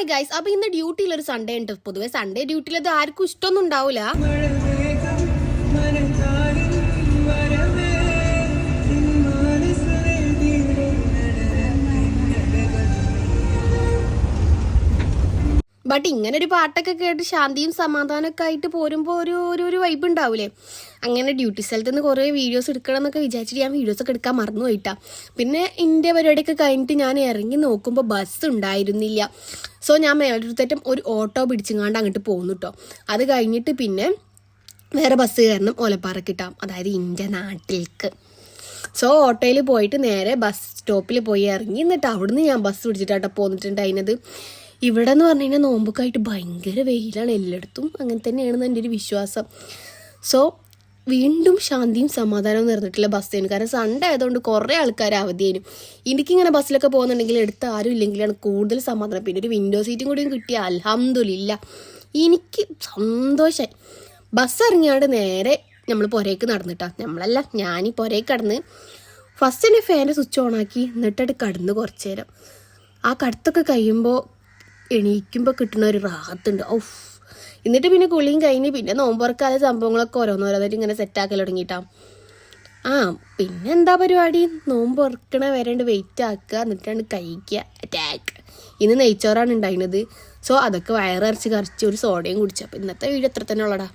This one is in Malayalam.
മൈ ഗൈസ്, അപ്പോൾ ഇന്ന് ഡ്യൂട്ടിയിലൊരു സൺഡേ ഉണ്ട്. പൊതുവെ സൺഡേ ഡ്യൂട്ടിയിൽ അത് ആർക്കും ഇഷ്ടമൊന്നും ഉണ്ടാവില്ല. ബട്ട് ഇങ്ങനെ ഒരു പാട്ടൊക്കെ കേട്ട് ശാന്തിയും സമാധാനമൊക്കെ ആയിട്ട് പോരുമ്പോൾ ഒരു വൈബ് ഉണ്ടാവില്ലേ. അങ്ങനെ ഡ്യൂട്ടി സ്ഥലത്ത് നിന്ന് കുറേ വീഡിയോസ് എടുക്കണം എന്നൊക്കെ വിചാരിച്ചിട്ട് ഞാൻ വീഡിയോസൊക്കെ എടുക്കാൻ മറന്നു പോയിട്ടാ. പിന്നെ എൻ്റെ പരിപാടിയൊക്കെ കഴിഞ്ഞിട്ട് ഞാൻ ഇറങ്ങി നോക്കുമ്പോൾ ബസ് ഉണ്ടായിരുന്നില്ല. സോ ഞാൻ മേലൊരുത്തേറ്റം ഒരു ഓട്ടോ പിടിച്ചിങ്ങാണ്ട് അങ്ങോട്ട് പോകുന്നു കേട്ടോ. അത് കഴിഞ്ഞിട്ട് പിന്നെ വേറെ ബസ് കയറണം ഓലപ്പാറക്കിട്ടാം, അതായത് എൻ്റെ നാട്ടിലേക്ക്. സോ ഓട്ടോയിൽ പോയിട്ട് നേരെ ബസ് സ്റ്റോപ്പിൽ പോയി ഇറങ്ങി. എന്നിട്ട് അവിടുന്ന് ഞാൻ ബസ് പിടിച്ചിട്ടാട്ടോ പോന്നിട്ടുണ്ടായിരുന്നത്. ഇവിടെ എന്ന് പറഞ്ഞു കഴിഞ്ഞാൽ നോമ്പൊക്കെയായിട്ട് ഭയങ്കര വെയിലാണ് എല്ലായിടത്തും. അങ്ങനെ തന്നെയാണെന്ന് എൻ്റെ ഒരു വിശ്വാസം. സോ വീണ്ടും ശാന്തിയും സമാധാനവും നിറഞ്ഞിട്ടുള്ള ബസ്സായിരുന്നു. കാരണം സൺഡേ ആയതുകൊണ്ട് കുറേ ആൾക്കാർ അവധിയായിരുന്നു. എനിക്കിങ്ങനെ ബസ്സിലൊക്കെ പോകുന്നുണ്ടെങ്കിൽ എടുത്ത് ആരും ഇല്ലെങ്കിലാണ് കൂടുതൽ സമാധാനം. പിന്നെ ഒരു വിൻഡോ സീറ്റും കൂടിയും കിട്ടിയ അൽഹംദുലില്ലാ, എനിക്ക് സന്തോഷമായി. ബസ് ഇറങ്ങിയാണ്ട് നേരെ നമ്മൾ പുരയ്ക്ക് നടന്നിട്ടാ. ഞാൻ ഈ പുരയ്ക്ക് കടന്ന് ഫസ്റ്റ് തന്നെ ഫാൻ്റെ സ്വിച്ച് ഓണാക്കി. എന്നിട്ടത് കടന്ന് കുറച്ച് നേരം ആ കടത്തൊക്കെ കഴിയുമ്പോൾ എണീക്കുമ്പോൾ കിട്ടുന്ന ഒരു റാഹത്തുണ്ട്. ഓഫ്. എന്നിട്ട് പിന്നെ കുളിയും കഴിഞ്ഞ് പിന്നെ നോമ്പുറക്കാല സംഭവങ്ങളൊക്കെ ഓരോന്നോരോന്നായിട്ട് ഇങ്ങനെ സെറ്റാക്കൽ തുടങ്ങിയിട്ടാ. പിന്നെ എന്താ പരിപാടി, നോമ്പുറക്കണ വരേണ്ട വെയിറ്റ് ആക്കുക, എന്നിട്ടാണ് കഴിക്കുക. അറ്റാക്ക്. ഇന്ന് നെയ്ച്ചോറാണ് ഉണ്ടായിരുന്നത്. സോ അതൊക്കെ വയറിറച്ച് കറിച്ച് ഒരു സോഡയും കുടിച്ചു. അപ്പോൾ ഇന്നത്തെ വീഡിയോ എത്ര തന്നെ ഉള്ളടാ.